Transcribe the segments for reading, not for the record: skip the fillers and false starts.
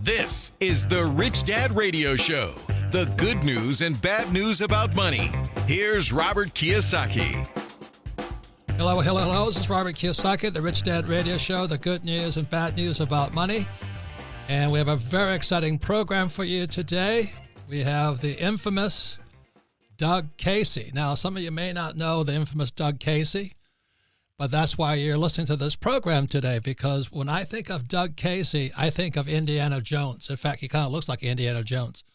This is the Rich Dad Radio Show. The good news and bad news about money. Here's Robert Kiyosaki. Hello. This is Robert Kiyosaki, the Rich Dad Radio Show, the good news and bad news about money. And we have a very exciting program for you today. We have the infamous Doug Casey. Now, some of you may not know the infamous Doug Casey, but that's why you're listening to this program today, because when I think of Doug Casey, I think of Indiana Jones. In fact, he kind of looks like Indiana Jones.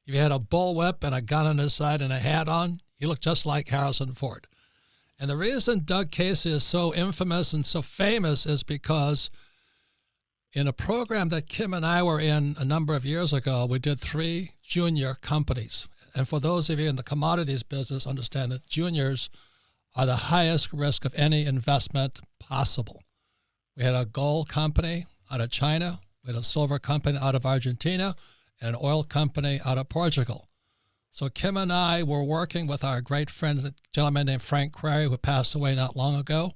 If he had a bullwhip and a gun on his side and a hat on, he looked just like Harrison Ford. And the reason Doug Casey is so infamous and so famous is because in a program that Kim and I were in a number of years ago, we did 3 junior companies. And for those of you in the commodities business, understand that juniors are the highest risk of any investment possible. We had a gold company out of China, we had a silver company out of Argentina, and an oil company out of Portugal. So Kim and I were working with our great friend, a gentleman named Frank Query, who passed away not long ago.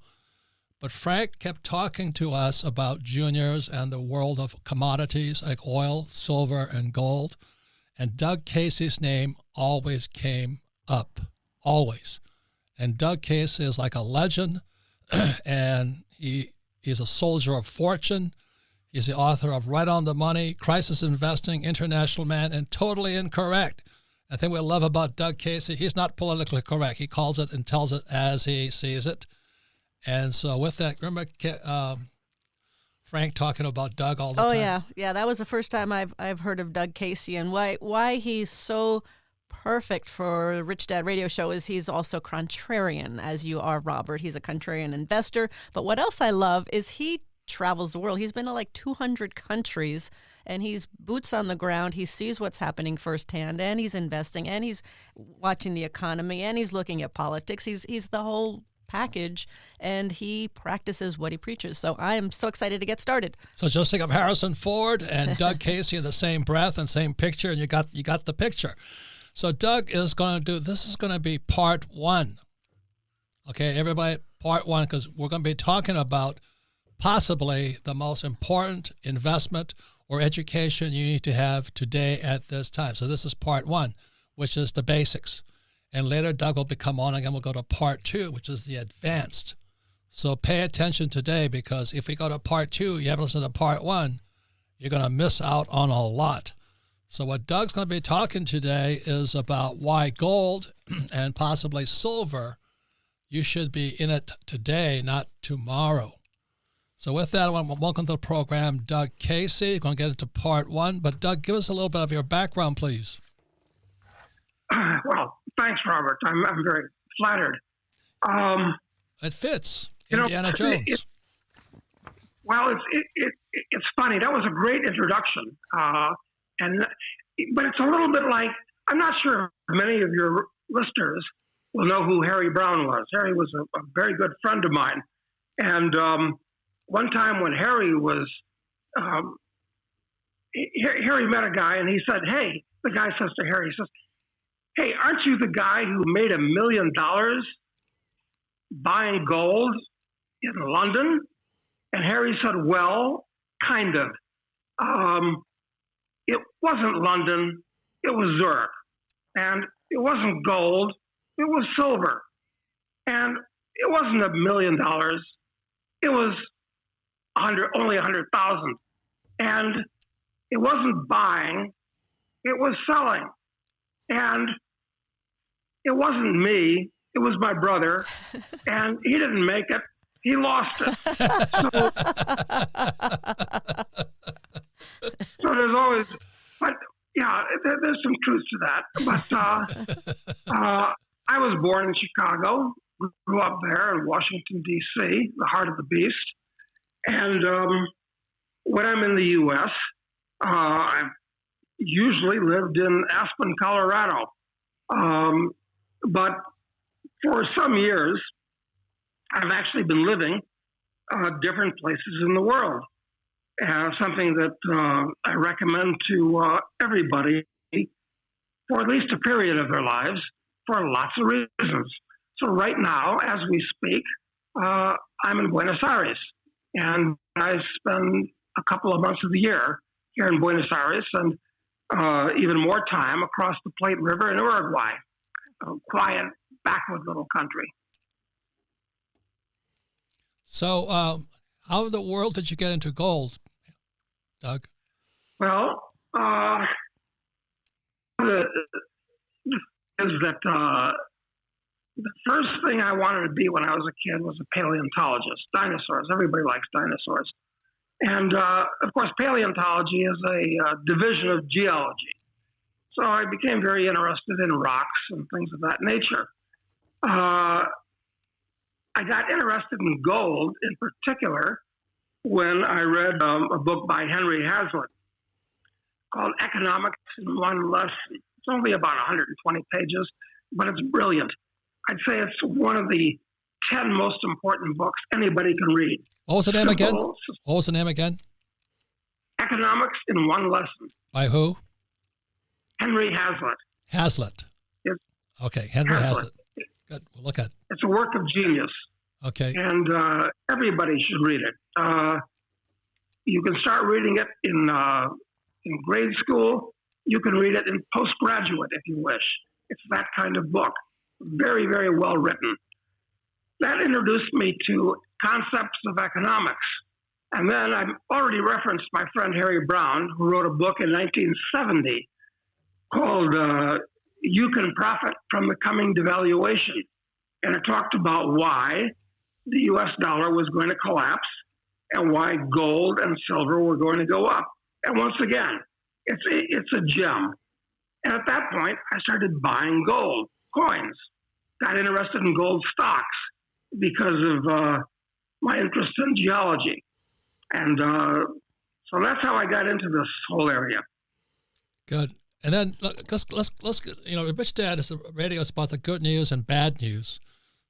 But Frank kept talking to us about juniors and the world of commodities like oil, silver, and gold. And Doug Casey's name always came up, always. And Doug Casey is like a legend, and he's a soldier of fortune. He's the author of Right on the Money, Crisis Investing, International Man, and Totally Incorrect. I think what I love about Doug Casey, he's not politically correct. He calls it and tells it as he sees it. And so with that, remember Frank talking about Doug all the time? Oh, yeah. That was the first time I've heard of Doug Casey, and why he's so perfect for Rich Dad Radio Show is he's also contrarian, as you are, Robert. He's a contrarian investor. But what else I love is he travels the world. He's been to like 200 countries, and he's boots on the ground. He sees what's happening firsthand, and he's investing, and he's watching the economy, and he's looking at politics. He's the whole package, and he practices what he preaches. So I am so excited to get started. So just think of Harrison Ford and Doug Casey in the same breath and same picture, and you got the picture. So Doug is going to do, this is going to be part 1. Okay, everybody, part 1, because we're going to be talking about possibly the most important investment or education you need to have today at this time. So this is part 1, which is the basics. And later Doug will become on again. We'll go to part 2, which is the advanced. So pay attention today, because if we go to part 2, you haven't listened to part 1, you're going to miss out on a lot. So what Doug's going to be talking today is about why gold and possibly silver, you should be in it today, not tomorrow. So with that, I want to welcome to the program Doug Casey. We're going to get into part 1. But Doug, give us a little bit of your background, please. Well, thanks, Robert. I'm very flattered. It fits. Indiana Jones. It's funny. That was a great introduction. But it's a little bit like, I'm not sure if many of your listeners will know who Harry Brown was. Harry was a very good friend of mine. And one time when Harry was, Harry met a guy and he said, hey, the guy says to Harry, he says, hey, aren't you the guy who made $1 million buying gold in London? And Harry said, well, kind of. It wasn't London, it was Zurich. And it wasn't gold, it was silver. And it wasn't $1 million, it was only 100,000. And it wasn't buying, it was selling. And it wasn't me, it was my brother. And he didn't make it, he lost it. So there's always, but yeah, there's some truth to that. But I was born in Chicago, grew up there in Washington, D.C., the heart of the beast. And when I'm in the U.S., I've usually lived in Aspen, Colorado. But for some years, I've actually been living different places in the world. Something that I recommend to everybody for at least a period of their lives for lots of reasons. So right now, as we speak, I'm in Buenos Aires, and I spend a couple of months of the year here in Buenos Aires, and even more time across the Plate River in Uruguay. A quiet, backward little country. So, how in the world did you get into gold, Doug? Well, the first thing I wanted to be when I was a kid was a paleontologist. Dinosaurs. Everybody likes dinosaurs. And, of course, paleontology is a division of geology. So I became very interested in rocks and things of that nature. I got interested in gold in particular when I read a book by Henry Hazlitt called Economics in One Lesson. It's only about 120 pages, but it's brilliant. I'd say it's one of the 10 most important books anybody can read. What was the name again? What was the name again? Economics in One Lesson. By who? Henry Hazlitt. Hazlitt. Yes. Okay, Henry Hazlitt. Good. We'll look at it. It's a work of genius. Okay. And everybody should read it. You can start reading it in grade school. You can read it in postgraduate if you wish. It's that kind of book. Very, very well written. That introduced me to concepts of economics. And then I've already referenced my friend Harry Brown, who wrote a book in 1970 called You Can Profit from the Coming Devaluation. And it talked about why the U.S. dollar was going to collapse and why gold and silver were going to go up. And once again, it's a gem. And at that point, I started buying gold coins, got interested in gold stocks because of my interest in geology. And so that's how I got into this whole area. Good. And then let's Rich Dad is a radio. It's about the good news and bad news.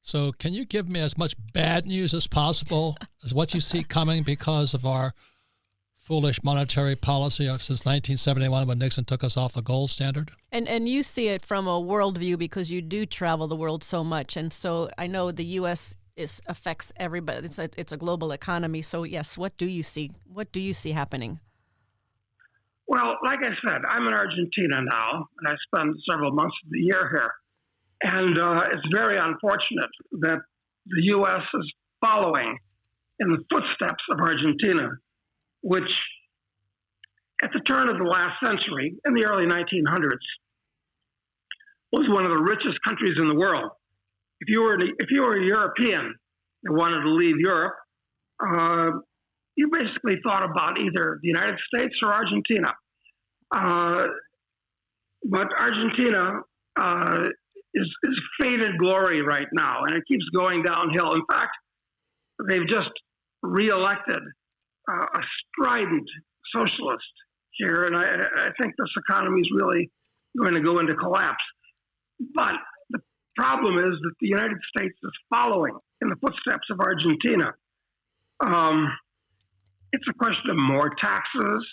So can you give me as much bad news as possible as what you see coming because of our foolish monetary policy since 1971 when Nixon took us off the gold standard? And you see it from a world view because you do travel the world so much. And so I know the U.S. affects everybody. It's a global economy. So, yes, what do you see? What do you see happening? Well, like I said, I'm in Argentina now, and I spend several months of the year here. And it's very unfortunate that the U.S. is following in the footsteps of Argentina, which at the turn of the last century, in the early 1900s, was one of the richest countries in the world. If you were a European and wanted to leave Europe, you basically thought about either the United States or Argentina. But Argentina is faded glory right now, and it keeps going downhill. In fact, they've just reelected a strident socialist here, and I think this economy is really going to go into collapse. But the problem is that the United States is following in the footsteps of Argentina. It's a question of more taxes.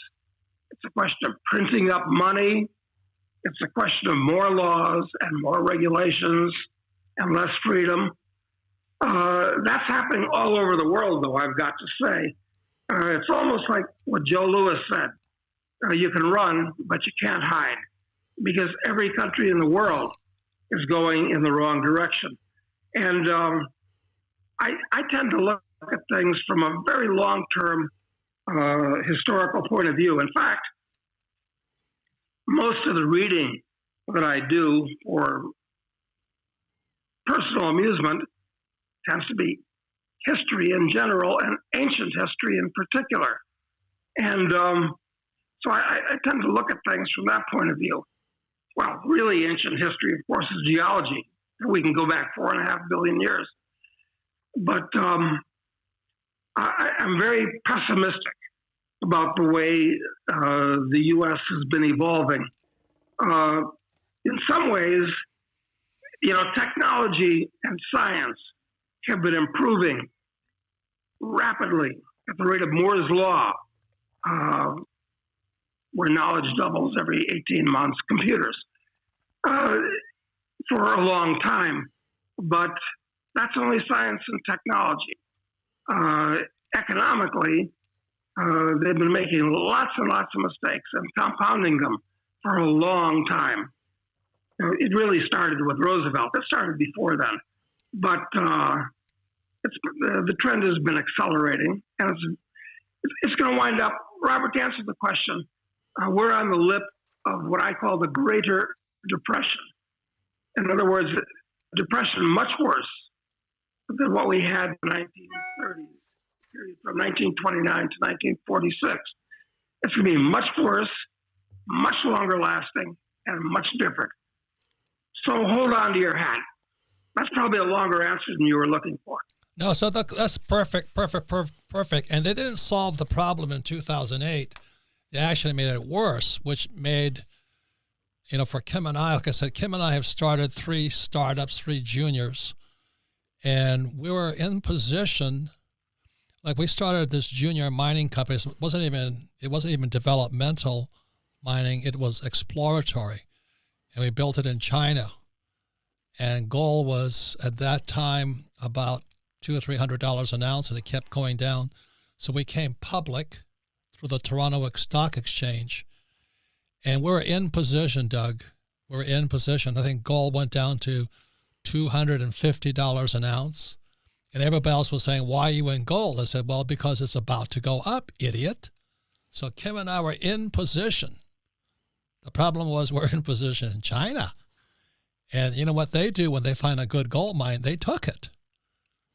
It's a question of printing up money. It's a question of more laws and more regulations and less freedom. That's happening all over the world, though, I've got to say. It's almost like what Joe Louis said. You can run, but you can't hide, because every country in the world is going in the wrong direction. And I tend to look at things from a very long-term historical point of view. In fact, most of the reading that I do for personal amusement tends to be history in general and ancient history in particular. And so I tend to look at things from that point of view. Well, really ancient history, of course, is geology. We can go back 4.5 billion years. But I'm very pessimistic about the way the U.S. has been evolving. In some ways, technology and science have been improving rapidly at the rate of Moore's Law, where knowledge doubles every 18 months, computers, for a long time. But that's only science and technology. Economically, They've been making lots and lots of mistakes and compounding them for a long time. It really started with Roosevelt. It started before then. But the trend has been accelerating, and it's going to wind up. Robert, to answer the question, we're on the lip of what I call the Greater Depression. In other words, depression much worse than what we had in the 1930s, period from 1929 to 1946. It's going to be much worse, much longer lasting, and much different. So hold on to your hat. That's probably a longer answer than you were looking for. No, so that's perfect. And they didn't solve the problem in 2008. They actually made it worse, which made, for Kim and I, like I said, Kim and I have started 3 startups, 3 juniors, and we were in position. Like, we started this junior mining company. It wasn't even developmental mining. It was exploratory, and we built it in China. And gold was at that time about $200 or $300 an ounce, and it kept going down. So we came public through the Toronto Stock Exchange, and we're in position, Doug. We're in position. I think gold went down to $250 an ounce, and everybody else was saying, "Why are you in gold?" I said, "Well, because it's about to go up, idiot." So Kim and I were in position. The problem was we're in position in China. And you know what they do when they find a good gold mine? They took it.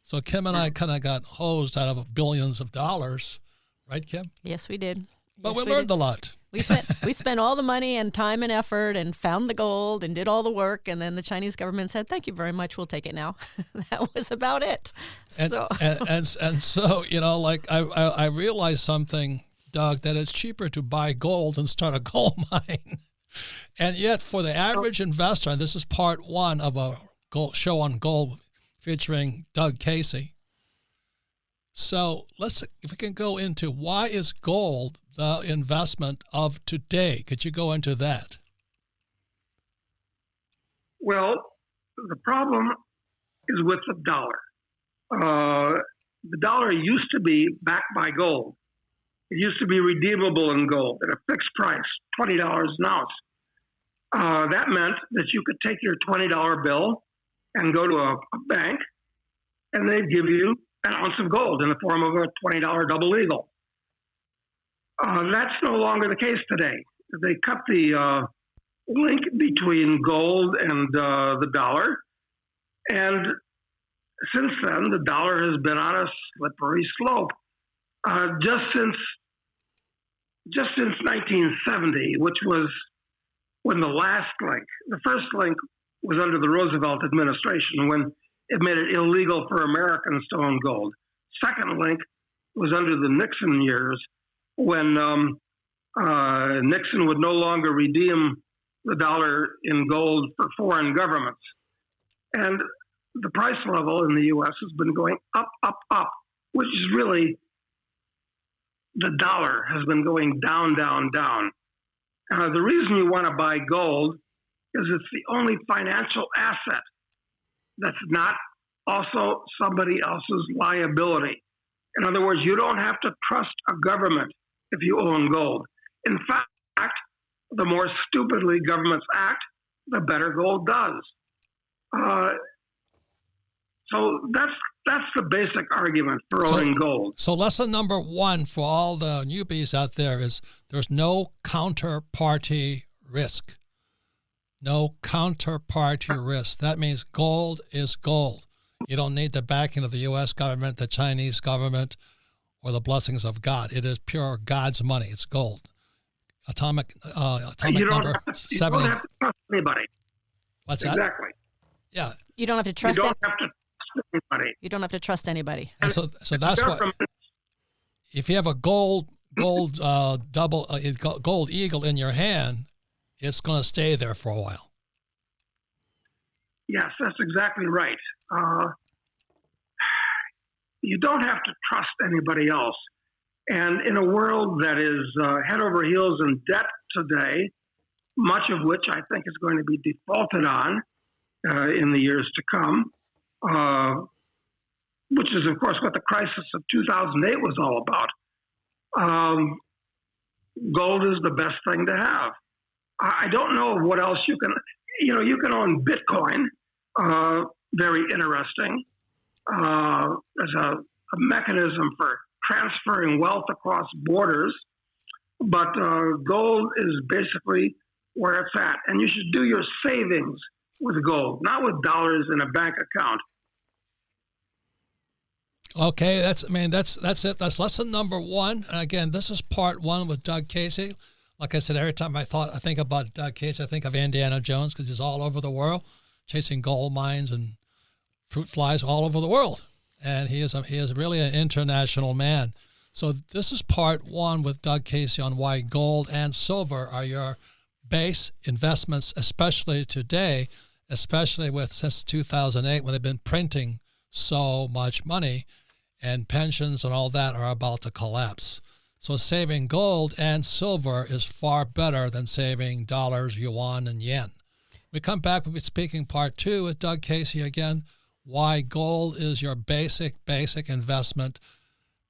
So Kim and I kind of got hosed out of billions of dollars. Right, Kim? Yes, we did. But Yes, we learned a lot. We spent all the money and time and effort and found the gold and did all the work. And then the Chinese government said, "Thank you very much. We'll take it now." That was about it. And so, I realized something, Doug, that it's cheaper to buy gold than start a gold mine. And yet for the average investor, and this is part 1 of a show on gold featuring Doug Casey. So if we can go into why is gold the investment of today? Could you go into that? Well, the problem is with the dollar. The dollar used to be backed by gold. It used to be redeemable in gold at a fixed price, $20 an ounce. That meant that you could take your $20 bill and go to a bank, and they'd give you an ounce of gold in the form of a $20 double eagle. That's no longer the case today. They cut the link between gold and the dollar, and since then, the dollar has been on a slippery slope. Just since 1970, which was when the first link was under the Roosevelt administration, when it made it illegal for Americans to own gold. Second link was under the Nixon years, when Nixon would no longer redeem the dollar in gold for foreign governments. And the price level in the U.S. has been going up, which is really the dollar has been going down. The reason you want to buy gold is it's the only financial asset that's not also somebody else's liability. In other words, you don't have to trust a government if you own gold. In fact, the more stupidly governments act, the better gold does. So that's the basic argument for owning gold. So lesson number 1 for all the newbies out there is there's no counterparty risk. No counterparty risk. That means gold is gold. You don't need the backing of the U.S. government, the Chinese government, or the blessings of God. It is pure God's money. It's gold. Atomic number 70. You don't have to trust anybody. What's that? Exactly. Yeah. You don't have to trust anybody. You don't have to trust anybody. And so that's what. If you have a gold gold eagle in your hand, it's going to stay there for a while. Yes, that's exactly right. You don't have to trust anybody else. And in a world that is head over heels in debt today, much of which I think is going to be defaulted on in the years to come, which is, of course, what the crisis of 2008 was all about. gold is the best thing to have. I don't know what else you can. You can own Bitcoin. Very interesting as a mechanism for transferring wealth across borders. But gold is basically where it's at, and you should do your savings with gold, not with dollars in a bank account. Okay, that's it. That's lesson number one. And again, this is part one with Doug Casey. Like I said, every time I think about Doug Casey, I think of Indiana Jones because he's all over the world, chasing gold mines and fruit flies all over the world. And he is really an international man. So this is part one with Doug Casey on why gold and silver are your base investments, especially today, especially since 2008 when they've been printing so much money and pensions and all that are about to collapse. So saving gold and silver is far better than saving dollars, yuan, and yen. We come back, we'll be speaking part two with Doug Casey again, why gold is your basic investment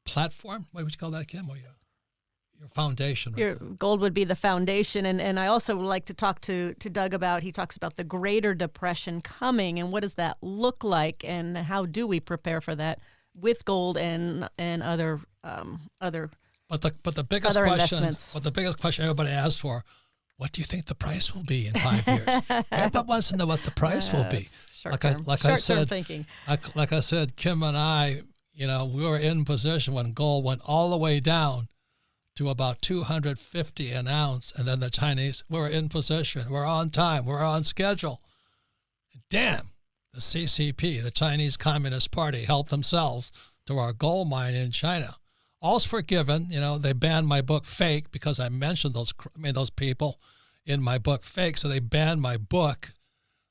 platform. What would you call that, Kim? Or your foundation. Right? Your gold would be the foundation. And I also would like to talk to Doug about, he talks about the Greater Depression coming and what does that look like and how do we prepare for that with gold and other But the biggest question everybody asks for, what do you think the price will be in 5 years? Everybody wants to know what the price will be. Short-term thinking. Like I said, Kim and I, we were in position when gold went all the way down to about 250 an ounce, and then the Chinese, we were in position, we're on time, we're on schedule. Damn, the CCP, the Chinese Communist Party, helped themselves to our gold mine in China. All's forgiven. They banned my book Fake because I mentioned those people in my book Fake, so they banned my book.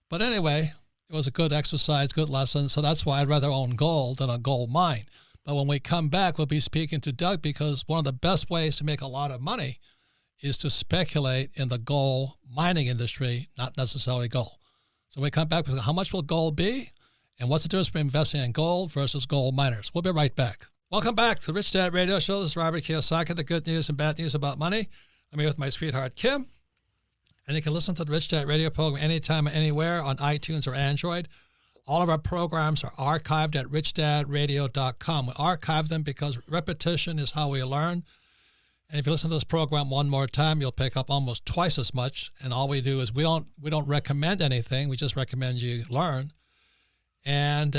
But anyway, it was a good exercise, good lesson, so that's why I'd rather own gold than a gold mine. But when we come back, we'll be speaking to Doug because one of the best ways to make a lot of money is to speculate in the gold mining industry, not necessarily gold. So when we come back, how much will gold be? And what's the difference between investing in gold versus gold miners? We'll be right back. Welcome back to the Rich Dad Radio Show. This is Robert Kiyosaki, the good news and bad news about money. I'm here with my sweetheart, Kim. And you can listen to the Rich Dad Radio program anytime, anywhere on iTunes or Android. All of our programs are archived at richdadradio.com. We archive them because repetition is how we learn. And if you listen to this program one more time, you'll pick up almost twice as much. And all we do is we don't recommend anything. We just recommend you learn. And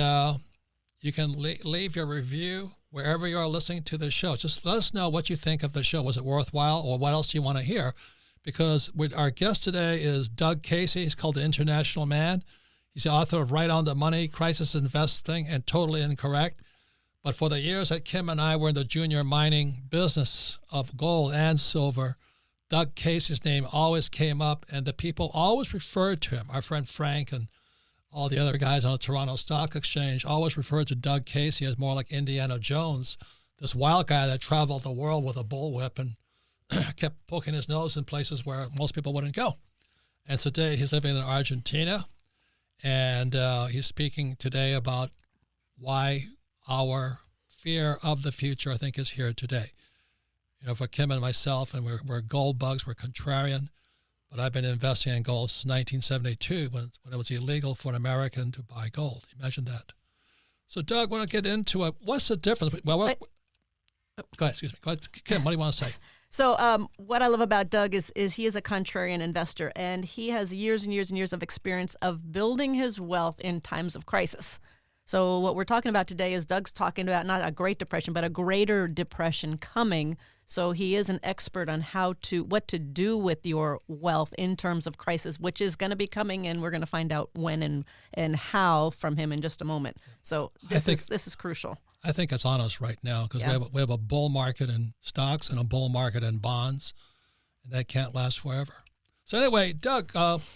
you can leave your review wherever you are listening to the show. Just let us know what you think of the show. Was it worthwhile, or what else do you want to hear? Because our guest today is Doug Casey. He's called the International Man. He's the author of Right on the Money, Crisis Investing, and Totally Incorrect. But for the years that Kim and I were in the junior mining business of gold and silver, Doug Casey's name always came up, and the people always referred to him. Our friend Frank and all the other guys on the Toronto Stock Exchange always referred to Doug Casey as more like Indiana Jones, this wild guy that traveled the world with a bullwhip and kept poking his nose in places where most people wouldn't go. And today he's living in Argentina, and he's speaking today about why our fear of the future, I think, is here today. For Kim and myself, and we're gold bugs, we're contrarian. But I've been investing in gold since 1972 when it was illegal for an American to buy gold. Imagine that. So, Doug, I want to get into it. What's the difference? Well, go ahead, excuse me. Go ahead, Kim, what do you want to say? So what I love about Doug is he is a contrarian investor, and he has years and years and years of experience of building his wealth in times of crisis. So what we're talking about today is Doug's talking about not a Great Depression, but a Greater Depression coming. So he is an expert on what to do with your wealth in terms of crisis, which is going to be coming, and we're going to find out when and how from him in just a moment. So this is crucial. I think it's on us right now because we have a bull market in stocks and a bull market in bonds, and that can't last forever. So anyway, Doug,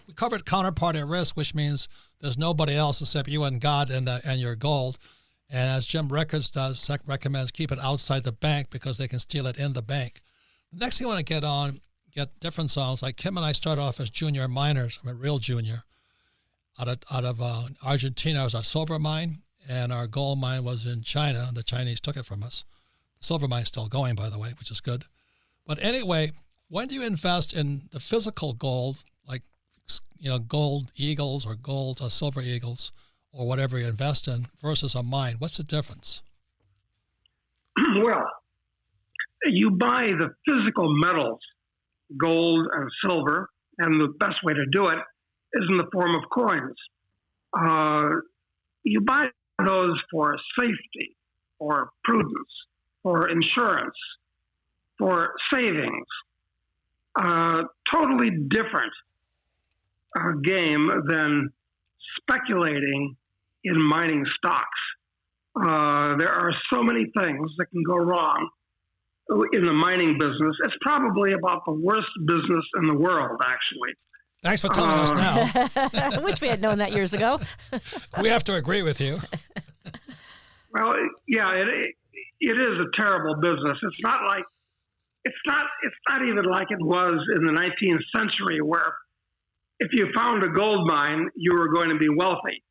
we covered counterparty risk, which means there's nobody else except you and God and your gold. And as Jim Rickards recommends, keep it outside the bank because they can steal it in the bank. The next thing I want to get difference on is like Kim and I started off as junior miners. I'm a real junior. Out of Argentina was our silver mine, and our gold mine was in China. The Chinese took it from us. Silver mine's still going, by the way, which is good. But anyway, when do you invest in the physical gold, like, gold eagles or gold silver eagles or whatever you invest in versus a mine? What's the difference? Well, you buy the physical metals, gold and silver, and the best way to do it is in the form of coins. You buy those for safety, for prudence, for insurance, for savings. Totally different game than speculating in mining stocks. There are so many things that can go wrong in the mining business. It's probably about the worst business in the world, actually. Thanks for telling us now. Which we had known that years ago. We have to agree with you. Well, yeah, it is a terrible business. It's not even like it was in the 19th century, where if you found a gold mine, you were going to be wealthy.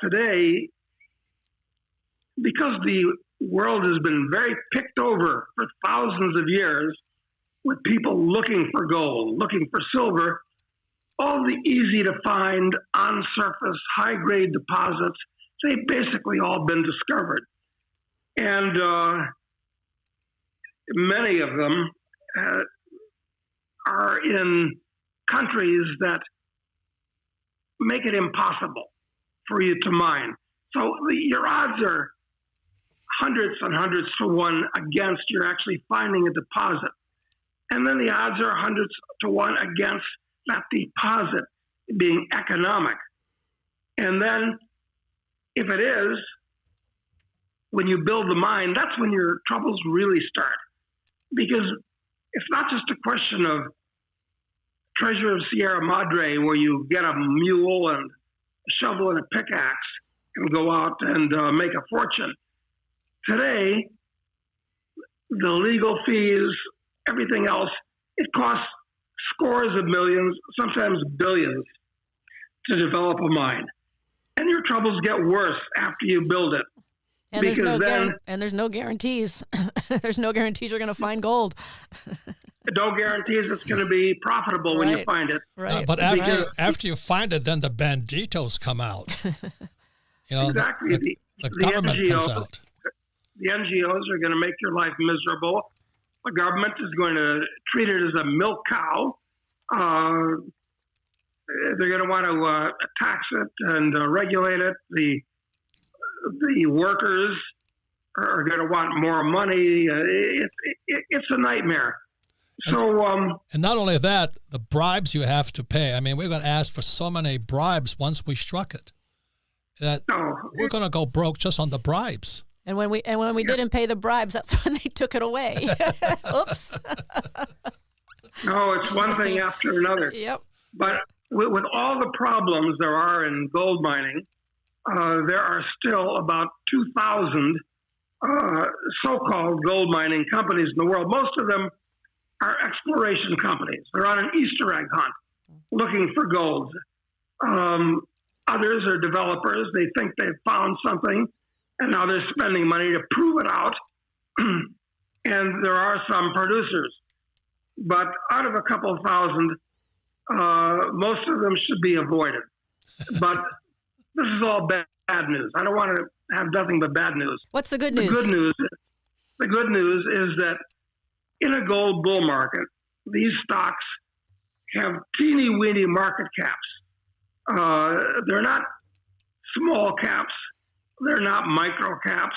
Today, because the world has been very picked over for thousands of years with people looking for gold, looking for silver, all the easy to find on-surface high-grade deposits, they've basically all been discovered. And many of them are in countries that make it impossible for you to mine. So your odds are hundreds and hundreds to one against you're actually finding a deposit. And then the odds are hundreds to one against that deposit being economic. And then if it is, when you build the mine, that's when your troubles really start. Because it's not just a question of Treasure of Sierra Madre, where you get a mule and a shovel and a pickaxe and go out and make a fortune. Today, the legal fees, everything else, it costs scores of millions, sometimes billions, to develop a mine. And your troubles get worse after you build it. And there's no guarantees. There's no guarantees you're going to find gold. No guarantees it's going to be profitable when you find it. Right. But after you find it, then the banditos come out. Exactly. The government comes out. The NGOs are going to make your life miserable. The government is going to treat it as a milk cow. They're going to want to tax it and regulate it. The workers are going to want more money. It's a nightmare. And not only that, the bribes you have to pay. I mean, we're going to ask for so many bribes once we struck it that we're going to go broke just on the bribes. And when we didn't pay the bribes, that's when they took it away. Oops. No, it's one thing after another. Yep. But with all the problems there are in gold mining, there are still about 2,000 so-called gold mining companies in the world. Most of them are exploration companies. They're on an Easter egg hunt looking for gold. Others are developers. They think they've found something, and now they're spending money to prove it out. And there are some producers. But out of a couple of thousand, most of them should be avoided. But this is all bad news. I don't want to have nothing but bad news. What's the good news? The good news is that in a gold bull market, these stocks have teeny-weeny market caps. They're not small caps. They're not micro caps.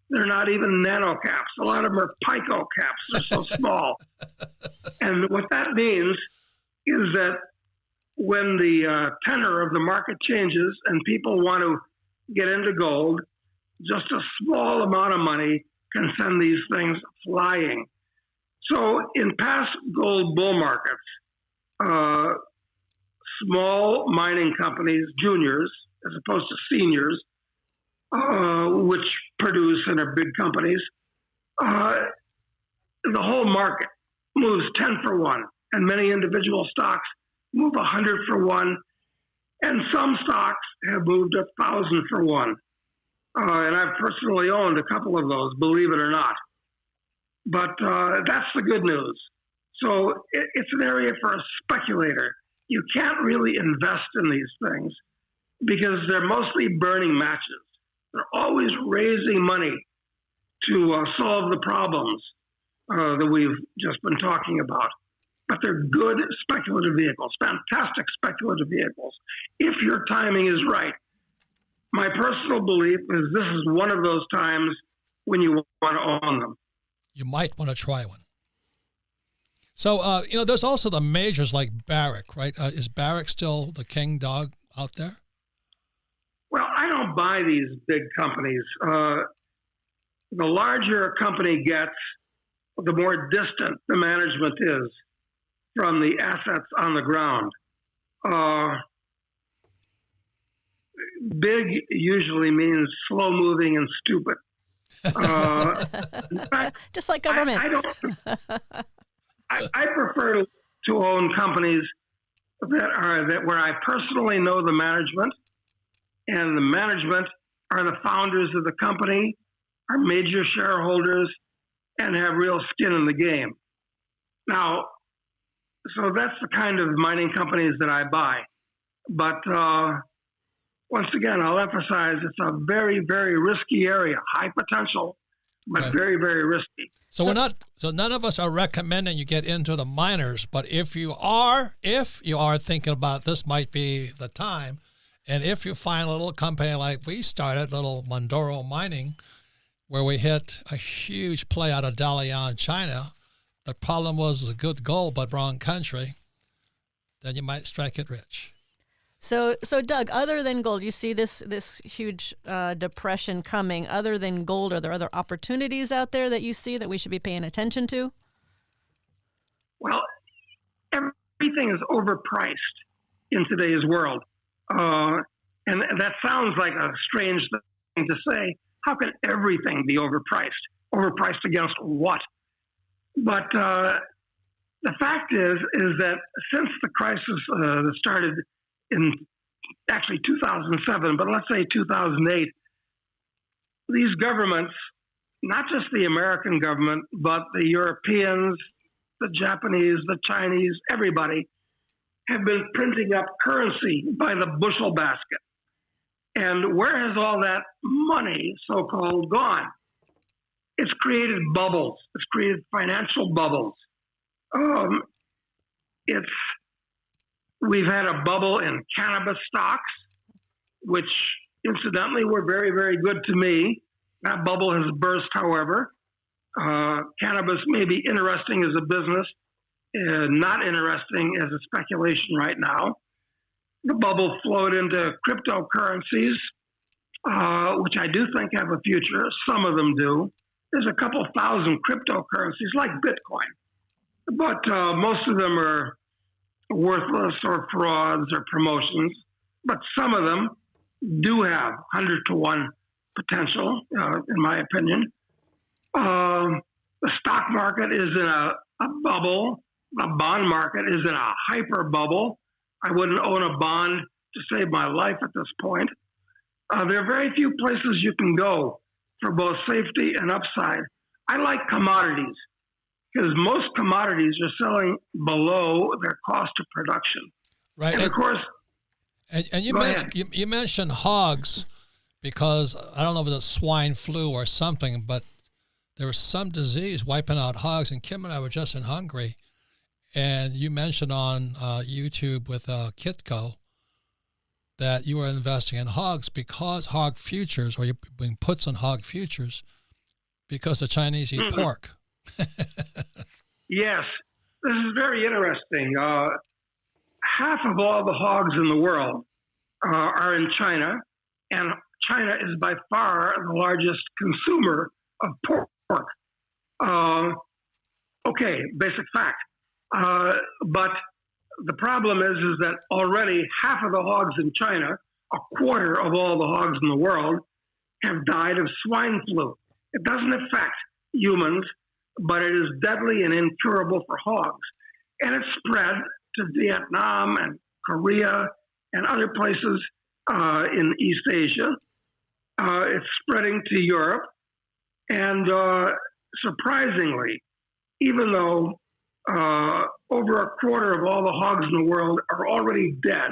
They're not even nano caps. A lot of them are pico caps. They're so small. And what that means is that when the tenor of the market changes and people want to get into gold, just a small amount of money can send these things flying. So in past gold bull markets, small mining companies, juniors, as opposed to seniors, which produce and are big companies, the whole market moves 10 for 1, and many individual stocks move 100 for 1, and some stocks have moved 1,000 for 1. And I've personally owned a couple of those, believe it or not. But that's the good news. So it's an area for a speculator. You can't really invest in these things because they're mostly burning matches. They're always raising money to solve the problems that we've just been talking about. But they're good speculative vehicles, fantastic speculative vehicles, if your timing is right. My personal belief is this is one of those times when you want to own them. You might want to try one. So, there's also the majors like Barrick, right? Is Barrick still the king dog out there? Well, I don't buy these big companies. The larger a company gets, the more distant the management is from the assets on the ground. Big usually means slow moving and stupid. In fact, just like government. I prefer to own companies that where I personally know the management, and the management are the founders of the company, are major shareholders, and have real skin in the game. Now, so that's the kind of mining companies that I buy. But once again, I'll emphasize it's a very, very risky area, high potential, but very, very risky. So none of us are recommending you get into the miners, but if you are thinking about this might be the time, and if you find a little company like we started, little Mondoro Mining, where we hit a huge play out of Dalian, China, the problem was a good goal but wrong country, then you might strike it rich. So Doug, other than gold, you see this huge depression coming. Other than gold, are there other opportunities out there that you see that we should be paying attention to? Well, everything is overpriced in today's world. And that sounds like a strange thing to say. How can everything be overpriced? Overpriced against what? But the fact is that since the crisis started in actually 2007, but let's say 2008, these governments, not just the American government, but the Europeans, the Japanese, the Chinese, everybody, have been printing up currency by the bushel basket. And where has all that money, so-called, gone? It's created bubbles. It's created financial bubbles. We've had a bubble in cannabis stocks, which incidentally were very, very good to me. That bubble has burst, however. Cannabis may be interesting as a business, not interesting as a speculation right now. The bubble flowed into cryptocurrencies, which I do think have a future. Some of them do. There's a couple thousand cryptocurrencies like Bitcoin, but most of them are worthless or frauds or promotions. But some of them do have 100-to-1 potential, in my opinion. The stock market is in a bubble. The bond market is in a hyper bubble. I wouldn't own a bond to save my life at this point. There are very few places you can go for both safety and upside. I like commodities because most commodities are selling below their cost of production. Right. And of course, and you mentioned hogs because I don't know if it's swine flu or something, but there was some disease wiping out hogs. And Kim and I were just in Hungary, and you mentioned on YouTube with Kitco that you were investing in hogs because hog futures, or you're putting puts on hog futures because the Chinese eat pork. Yes, this is very interesting. Half of all the hogs in the world are in China, and China is by far the largest consumer of pork. Okay, basic fact. But the problem is that already half of the hogs in China, a quarter of all the hogs in the world, have died of swine flu. It doesn't affect humans, but it is deadly and incurable for hogs. And it's spread to Vietnam and Korea and other places in East Asia. It's spreading to Europe. And surprisingly, even though over a quarter of all the hogs in the world are already dead,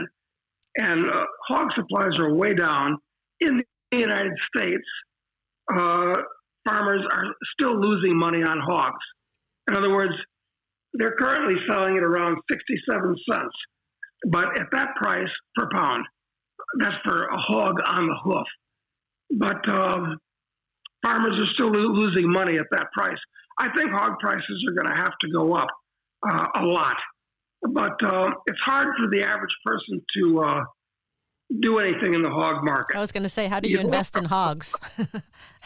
and hog supplies are way down, in the United States, farmers are still losing money on hogs. In other words, they're currently selling at around 67 cents. But at that price per pound, that's for a hog on the hoof. But farmers are still losing money at that price. I think hog prices are going to have to go up a lot. But it's hard for the average person to do anything in the hog market. I was going to say, how do you invest in hogs?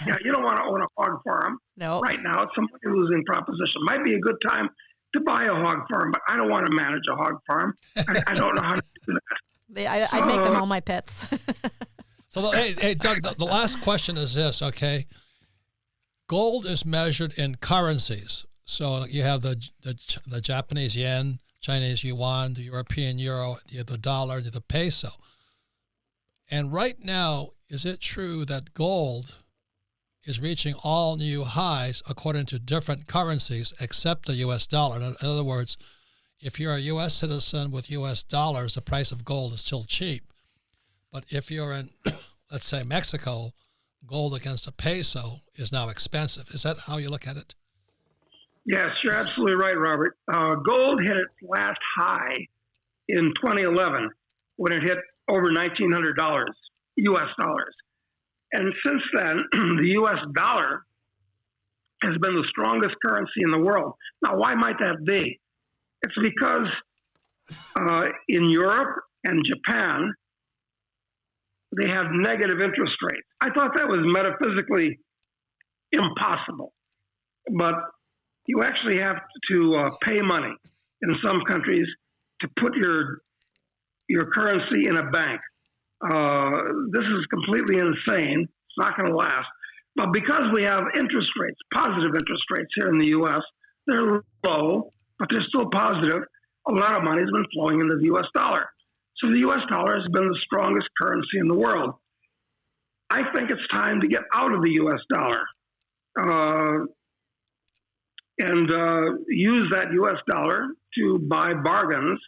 Yeah, you don't want to own a hog farm. No. Right now, it's a money-losing proposition. Might be a good time to buy a hog farm, but I don't want to manage a hog farm. I don't know how to do that. I'd make them all my pets. So, hey, Doug, the last question is this, okay? Gold is measured in currencies. So you have the Japanese yen, Chinese yuan, the European euro, the dollar, the peso. And right now, is it true that gold is reaching all new highs according to different currencies except the U.S. dollar? In other words, if you're a U.S. citizen with U.S. dollars, the price of gold is still cheap. But if you're in, let's say, Mexico, gold against a peso is now expensive. Is that how you look at it? Yes, you're absolutely right, Robert. Gold hit its last high in 2011 when it hit over $1,900 U.S. dollars. And since then, the U.S. dollar has been the strongest currency in the world. Now, why might that be? It's because in Europe and Japan, they have negative interest rates. I thought that was metaphysically impossible. But you actually have to pay money in some countries to put your currency in a bank. This is completely insane. It's not going to last. But because we have interest rates, positive interest rates here in the U.S., they're low, but they're still positive. A lot of money has been flowing into the U.S. dollar. So the U.S. dollar has been the strongest currency in the world. I think it's time to get out of the U.S. dollar and use that U.S. dollar to buy bargains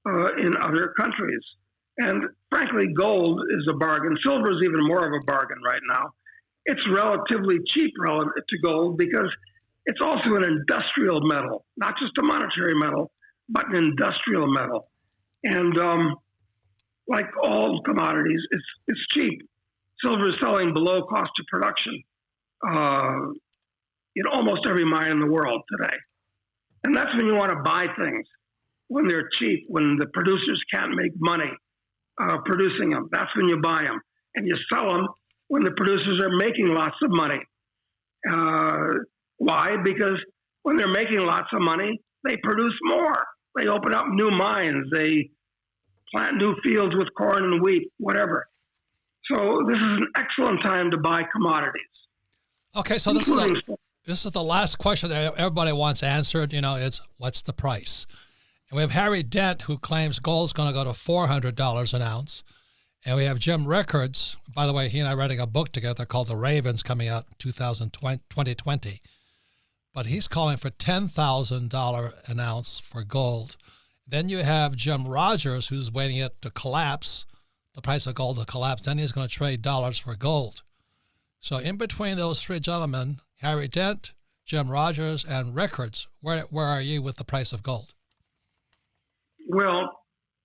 in other countries. And frankly, gold is a bargain. Silver is even more of a bargain right now. It's relatively cheap relative to gold because it's also an industrial metal, not just a monetary metal, but an industrial metal. And like all commodities, it's cheap. Silver is selling below cost of production in almost every mine in the world today. And that's when you want to buy things, when they're cheap, when the producers can't make money producing them. That's when you buy them. And you sell them when the producers are making lots of money. Why? Because when they're making lots of money, they produce more. They open up new mines. They plant new fields with corn and wheat, whatever. So this is an excellent time to buy commodities. Okay, so this is the last question that everybody wants answered. It's what's the price? And we have Harry Dent, who claims gold's going to go to $400 an ounce. And we have Jim Rickards. By the way, he and I are writing a book together called The Ravens, coming out 2020. But he's calling for $10,000 an ounce for gold. Then you have Jim Rogers, who's waiting it to collapse, the price of gold to collapse. Then he's going to trade dollars for gold. So in between those three gentlemen, Harry Dent, Jim Rogers, and Rickards, where are you with the price of gold? Well,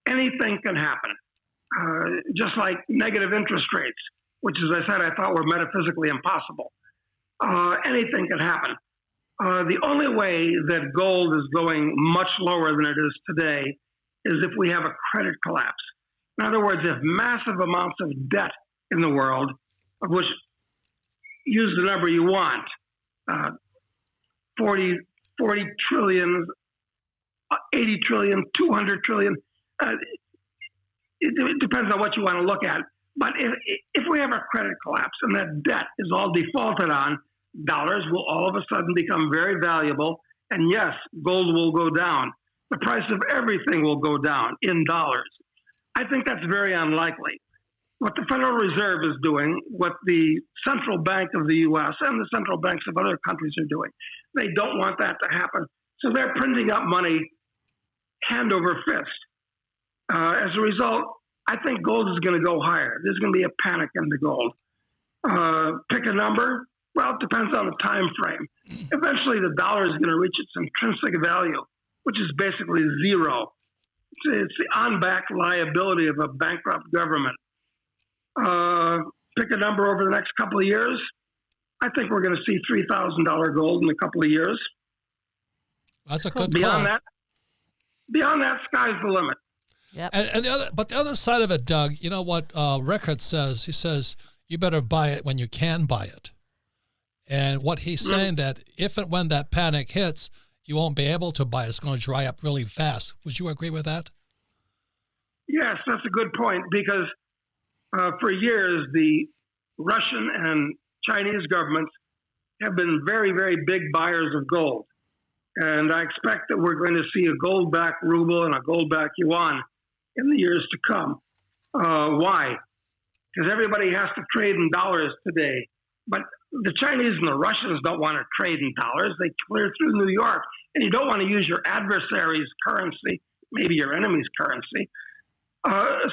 anything can happen. Just like negative interest rates, which, as I said, I thought were metaphysically impossible. Anything can happen. The only way that gold is going much lower than it is today is if we have a credit collapse. In other words, if massive amounts of debt in the world, of which, use the number you want, 40 trillion, 80 trillion, 200 trillion, it depends on what you want to look at. But if we have a credit collapse and that debt is all defaulted on, dollars will all of a sudden become very valuable. And yes, gold will go down. The price of everything will go down in dollars. I think that's very unlikely. what the Federal Reserve is doing, what the Central Bank of the U.S. and the central banks of other countries are doing. They don't want that to happen. So they're printing up money hand over fist. As a result, I think gold is going to go higher. There's going to be a panic in the gold. Pick a number. Well, it depends on the time frame. Eventually, the dollar is going to reach its intrinsic value, which is basically zero. It's the on-back liability of a bankrupt government. Pick a number over the next couple of years. I think we're going to see $3,000 gold in a couple of years. That's a good beyond call. Beyond that, sky's the limit. Yep. And the other side of it, Doug, you know what Rickard says? He says, you better buy it when you can buy it. And what he's saying that if and when that panic hits, you won't be able to buy it. It's going to dry up really fast. Would you agree with that? Yes, that's a good point, because for years, the Russian and Chinese governments have been very, very big buyers of gold. And I expect that we're going to see a gold-backed ruble and a gold-backed yuan in the years to come. Why? Because everybody has to trade in dollars today. But the Chinese and the Russians don't want to trade in dollars. They clear through New York. And you don't want to use your adversary's currency, maybe your enemy's currency.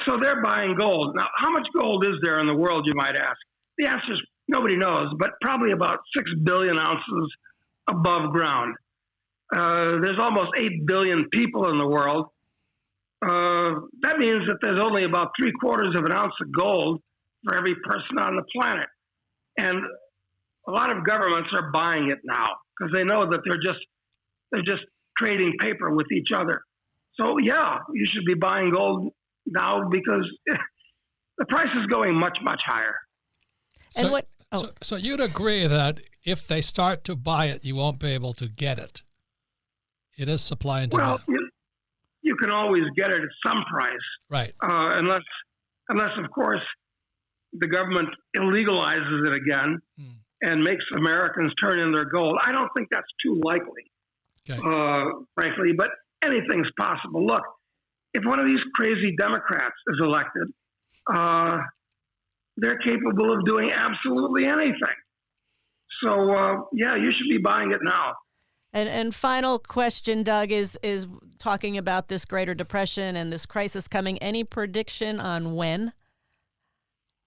So they're buying gold. Now, how much gold is there in the world, you might ask? The answer is nobody knows, but probably about 6 billion ounces above ground. There's almost 8 billion people in the world. That means that there's only about 3/4 of an ounce of gold for every person on the planet. And a lot of governments are buying it now because they know that they're just trading paper with each other. So yeah, you should be buying gold now because the price is going much, much higher. And so, what? So you'd agree that if they start to buy it, you won't be able to get it. It is supply and demand. Well, you can always get it at some price, Right. Unless of course the government illegalizes it again and makes Americans turn in their gold. I don't think that's too likely, frankly, but anything's possible. Look, if one of these crazy Democrats is elected, they're capable of doing absolutely anything. So, yeah, you should be buying it now. And final question, Doug, is talking about this Greater Depression and this crisis coming. Any prediction on when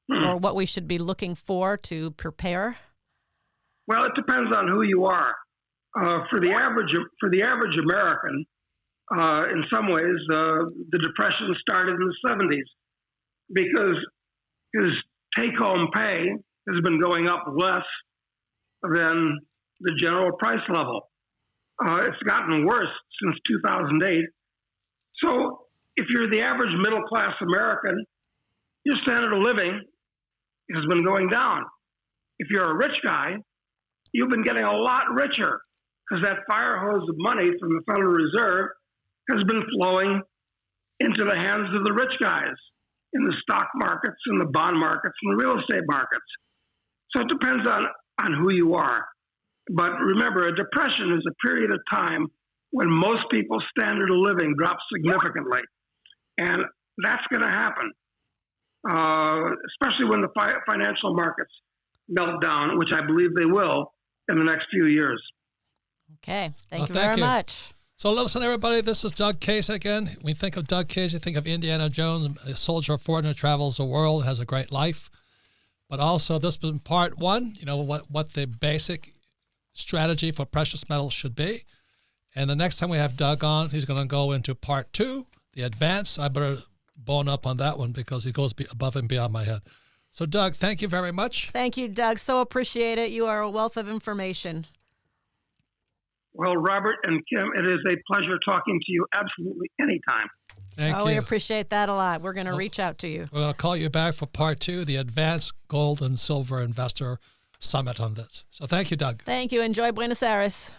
or what we should be looking for to prepare? Well, it depends on who you are. For the average American, in some ways, the Depression started in the 70s because his take-home pay has been going up less than the general price level. It's gotten worse since 2008. So if you're the average middle-class American, your standard of living has been going down. If you're a rich guy, you've been getting a lot richer because that fire hose of money from the Federal Reserve has been flowing into the hands of the rich guys in the stock markets, in the bond markets, and the real estate markets. So it depends on who you are. But remember, a depression is a period of time when most people's standard of living drops significantly. And that's going to happen, especially when the financial markets melt down, which I believe they will in the next few years. Okay. Thank you very much. So listen, everybody, this is Doug Case again. When you think of Doug Case, you think of Indiana Jones, a soldier of fortune who travels the world, has a great life. But also, this has been part one, you know, what the basic strategy for precious metals should be. And the next time we have Doug on, he's going to go into part two, the advance. I better bone up on that one because he goes above and beyond my head. So, Doug, thank you very much. Thank you, Doug. So appreciate it. You are a wealth of information. Well, Robert and Kim, it is a pleasure talking to you absolutely anytime. Thank you. We appreciate that a lot. We're going to reach out to you. We're going to call you back for part two, the Advanced Gold and Silver Investor Summit on this. So thank you, Doug. Thank you. Enjoy Buenos Aires.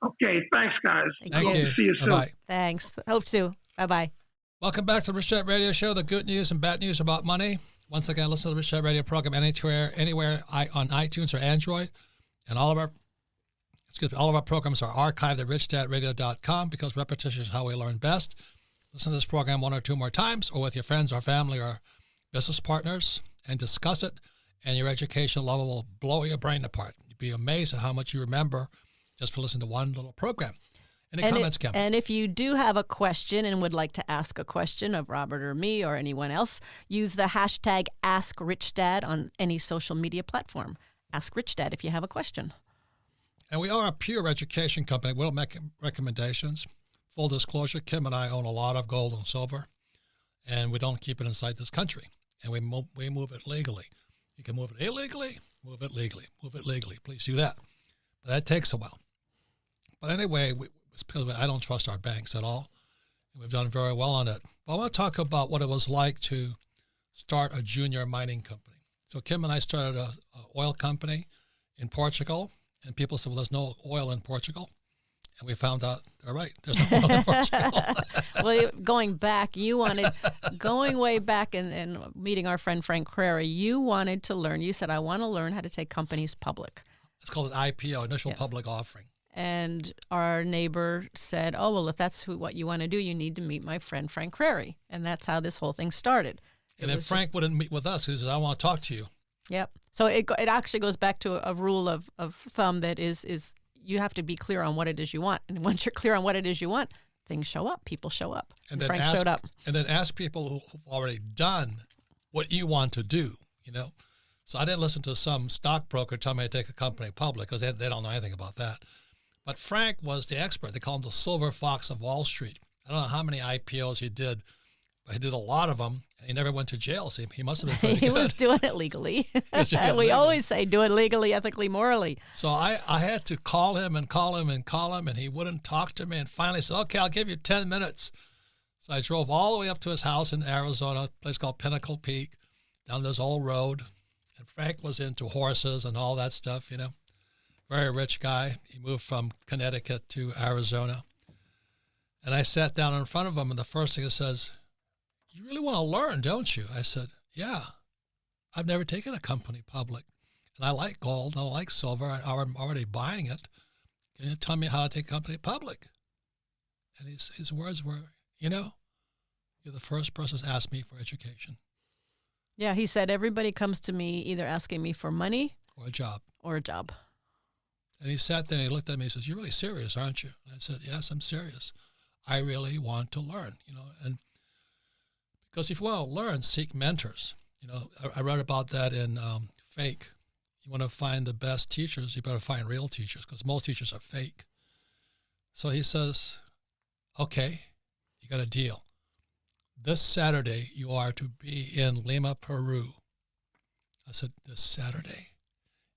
Okay. Thanks, guys. Thank you. See you soon. Bye-bye. Thanks. Hope to. Bye-bye. Welcome back to the Rich Dad Radio Show, the good news and bad news about money. Once again, listen to the Rich Dad Radio program anywhere on iTunes or Android. And all of our programs are archived at TheRichDadRadio.com because repetition is how we learn best. Listen to this program one or two more times or with your friends or family or business partners and discuss it, and your education level will blow your brain apart. You'd be amazed at how much you remember just for listening to one little program. Any comments, Kim? And if you do have a question and would like to ask a question of Robert or me or anyone else, use the hashtag AskRichDad on any social media platform. Ask Rich Dad if you have a question. And we are a pure education company. We'll make recommendations. Full disclosure, Kim and I own a lot of gold and silver, and we don't keep it inside this country. And we move it legally. You can move it illegally, move it legally, move it legally. Please do that. But that takes a while. But anyway, I don't trust our banks at all. We've done very well on it. But I want to talk about what it was like to start a junior mining company. So Kim and I started an oil company in Portugal, and people said, well, there's no oil in Portugal. And we found out they're right. There's no oil in Portugal. Well, going way back and meeting our friend Frank Crary, you wanted to learn. You said, I want to learn how to take companies public. It's called an IPO, initial public offering. And our neighbor said, oh, well, if that's what you want to do, you need to meet my friend Frank Crary. And that's how this whole thing started. And then Frank wouldn't meet with us. He says, I want to talk to you. Yep. So it actually goes back to a rule of thumb that is you have to be clear on what it is you want. And once you're clear on what it is you want, things show up. People show up. And Frank showed up. And then ask people who've already done what you want to do, you know. So I didn't listen to some stockbroker tell me to take a company public because they don't know anything about that. But Frank was the expert. They call him the silver fox of Wall Street. I don't know how many IPOs he did, but he did a lot of them, and he never went to jail. So he must have been pretty good. He was doing it legally. We always say do it legally, ethically, morally. So I had to call him, and he wouldn't talk to me. And finally said, okay, I'll give you 10 minutes. So I drove all the way up to his house in Arizona, a place called Pinnacle Peak, down this old road. And Frank was into horses and all that stuff, you know. Very rich guy. He moved from Connecticut to Arizona. And I sat down in front of him, and the first thing he says, you really want to learn, don't you? I said, yeah. I've never taken a company public. And I like gold, and I like silver. I'm already buying it. Can you tell me how to take a company public? And his words were, you know, you're the first person to ask me for education. Yeah, he said, everybody comes to me either asking me for money or a job. And he sat there and he looked at me and he says, you're really serious, aren't you? And I said, yes, I'm serious. I really want to learn, you know. And because if you want to learn, seek mentors. You know, I read about that in Fake. You want to find the best teachers, you better find real teachers because most teachers are fake. So he says, okay, you got a deal. This Saturday, you are to be in Lima, Peru. I said, this Saturday?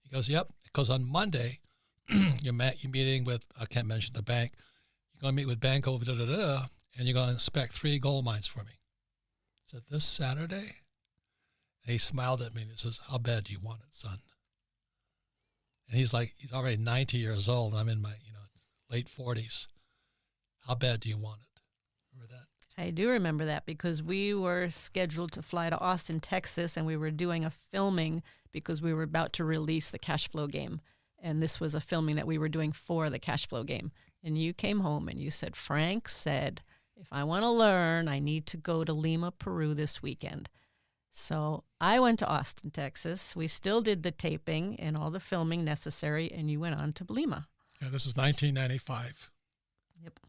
He goes, yep, because on Monday, you're meeting with, I can't mention the bank, you're going to meet with Banco, and you're going to inspect 3 gold mines for me. I said, this Saturday? And he smiled at me and he says, how bad do you want it, son? And he's already 90 years old, and I'm in my, late 40s. How bad do you want it? Remember that? I do remember that because we were scheduled to fly to Austin, Texas, and we were doing a filming because we were about to release the Cashflow game. And this was a filming that we were doing for the Cashflow game. And you came home and you said, Frank said, if I want to learn, I need to go to Lima, Peru this weekend. So I went to Austin, Texas. We still did the taping and all the filming necessary, and you went on to Lima. Yeah, this is 1995. Yep.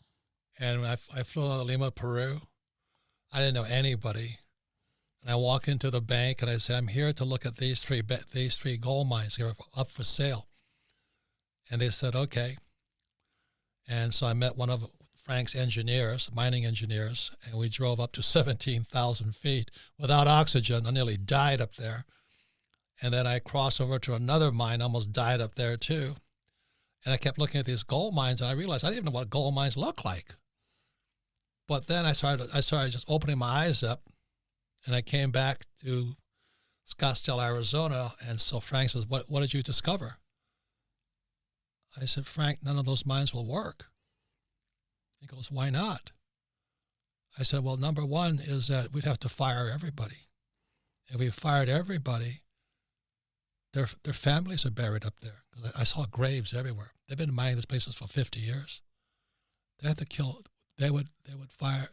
And when I flew out of Lima, Peru, I didn't know anybody. And I walk into the bank and I say, I'm here to look at these three gold mines here up for sale. And they said, okay. And so I met one of Frank's engineers, mining engineers, and we drove up to 17,000 feet without oxygen. I nearly died up there. And then I crossed over to another mine, almost died up there too. And I kept looking at these gold mines, and I realized I didn't even know what gold mines look like. But then I started just opening my eyes up, and I came back to Scottsdale, Arizona, and so Frank says, what did you discover? I said, Frank, none of those mines will work. He goes, why not? I said, well, number one is that we'd have to fire everybody. If we fired everybody, their families are buried up there. I saw graves everywhere. They've been mining these places for 50 years. They have to kill, they would fire,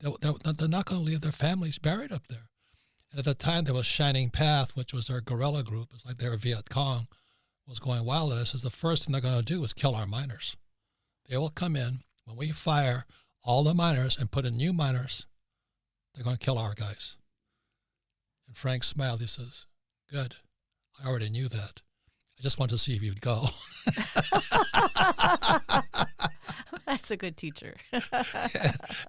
they're not going to leave their families buried up there. And at the time, there was Shining Path, which was their guerrilla group. It's like their Viet Cong was going wild. And I says, the first thing they're going to do is kill our miners. They will come in. When we fire all the miners and put in new miners, they're going to kill our guys. And Frank smiled. He says, good. I already knew that. I just wanted to see if you'd go. That's a good teacher.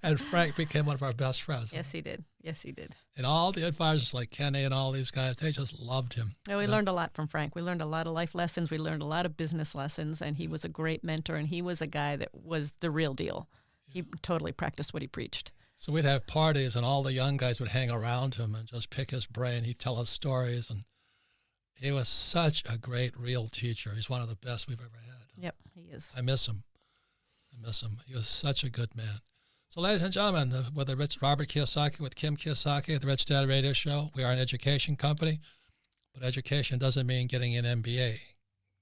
And Frank became one of our best friends. Yes, he did. Yes, he did. And all the advisors like Kenny and all these guys, they just loved him. Yeah, we learned a lot from Frank. We learned a lot of life lessons. We learned a lot of business lessons, and he was a great mentor, and he was a guy that was the real deal. He totally practiced what he preached. So we'd have parties, and all the young guys would hang around him and just pick his brain. He'd tell us stories, and he was such a great, real teacher. He's one of the best we've ever had. Yep, he is. I miss him. He was such a good man. So, ladies and gentlemen, with Robert Kiyosaki, with Kim Kiyosaki, the Rich Dad Radio Show, we are an education company, but education doesn't mean getting an MBA.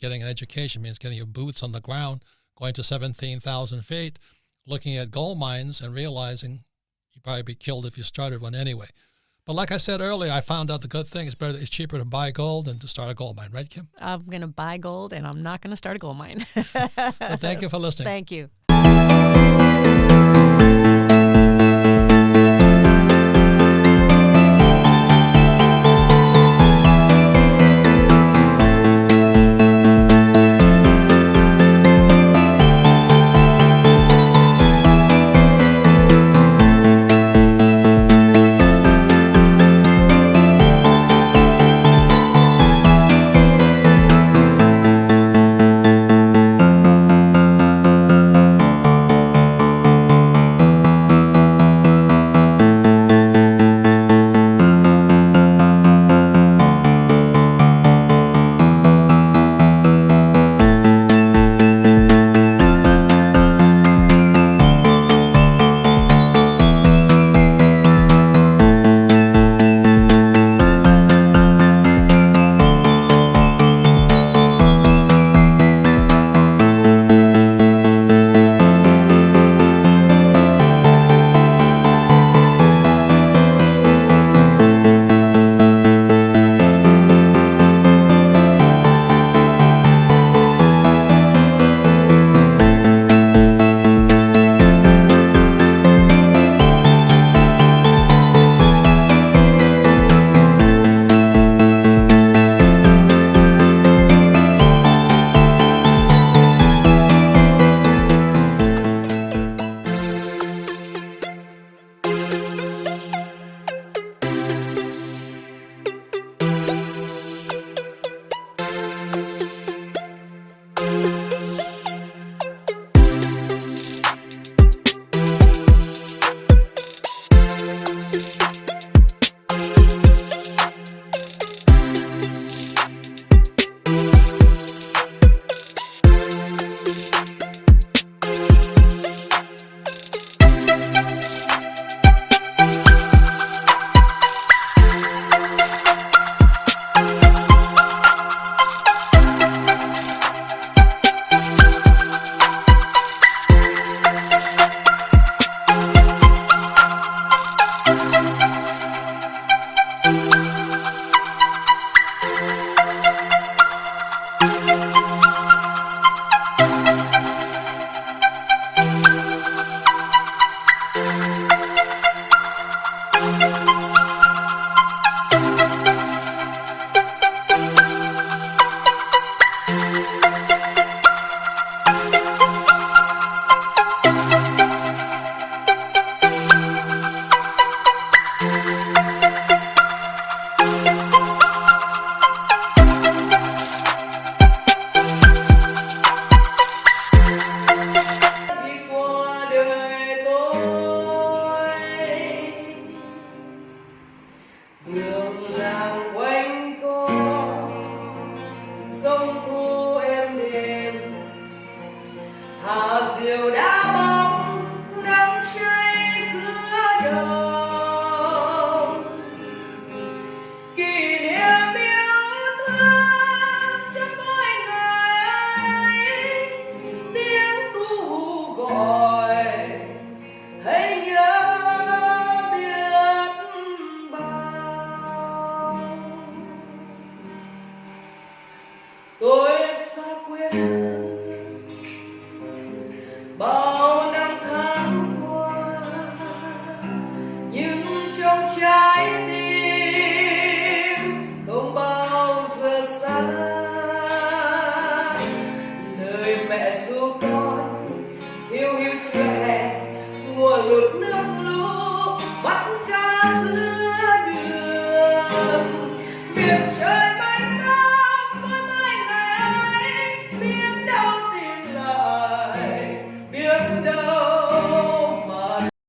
Getting an education means getting your boots on the ground, going to 17,000 feet, looking at gold mines and realizing you'd probably be killed if you started one anyway. But like I said earlier, I found out the good thing is it's cheaper to buy gold than to start a gold mine. Right, Kim? I'm going to buy gold, and I'm not going to start a gold mine. So thank you for listening. Thank you. don't